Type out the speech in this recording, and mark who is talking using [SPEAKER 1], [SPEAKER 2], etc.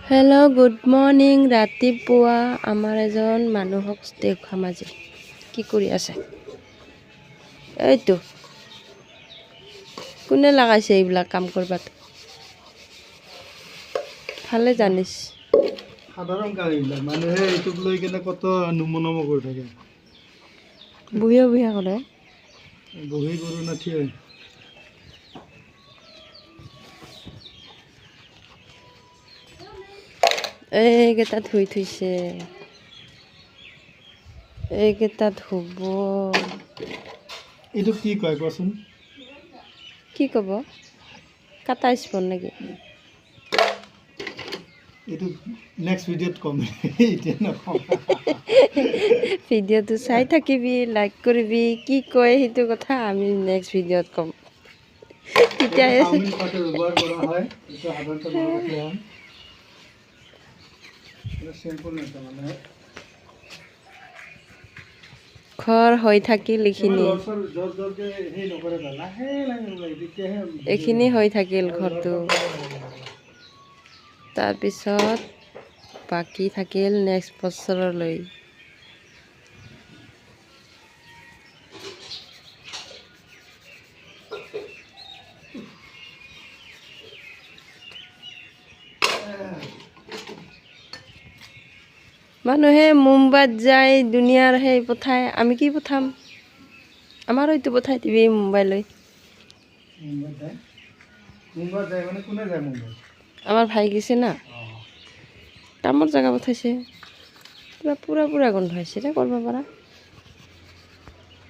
[SPEAKER 1] Hello' good morning. ৰাতিপুৱা আমাৰ এজন মানুহক দেখুৱাম আজি কি কৰি আছে। এইটো কোনে লগাইছে এইবিলাক কাম কৰবাত? ভালে জানিছ।
[SPEAKER 2] সাধাৰণ কাম এইবিলাক, মানুহে এইটোক লৈ কেনে কত নুমনম কৰি থাকে।
[SPEAKER 1] বহিয়া বহিয়া কৰে।
[SPEAKER 2] বহি কৰো না থিয় হৈ?
[SPEAKER 1] এইকেইটা ধুই থৈছে, এইকেইটা ধুব।
[SPEAKER 2] এইটো কি কয় কোৱাচোন?
[SPEAKER 1] কি ক'ব? কাটা স্পন নেকি?
[SPEAKER 2] এইটো নেক্সট ভিডিঅ'ত কম, এতিয়া নকওঁ।
[SPEAKER 1] ভিডিঅ'টো চাই থাকিবি, লাইক কৰিবি। কি কয় সেইটো কথা আমি নেক্সট ভিডিঅ'ত ক'ম। তেতিয়া
[SPEAKER 2] চাওমিন খোৱাতে ব্যৱহাৰ কৰা হয়। এইটো সাধাৰণতে মনত ৰাখিলে হ'ল। এটা চিম্পল নেতা মানে
[SPEAKER 1] ঘৰ হৈ থাকিল এইখিনি, এইখিনি হৈ থাকিল ঘৰটো। তাৰপিছত বাকী থাকিল নেক্সট বছৰলৈ। মানুহে মুম্বাইত যায় দুনিয়াৰ সেই পঠায়, আমি কি পঠাম? আমাৰো এইটো পঠাই দিবি মুম্বাইলৈ। আমাৰ ভাই গৈছে না, কামৰ জেগা পঠাইছে। পুৰা পুৰা পুৰা গোন্ধ হৈছে ৰে কৰিব পৰা।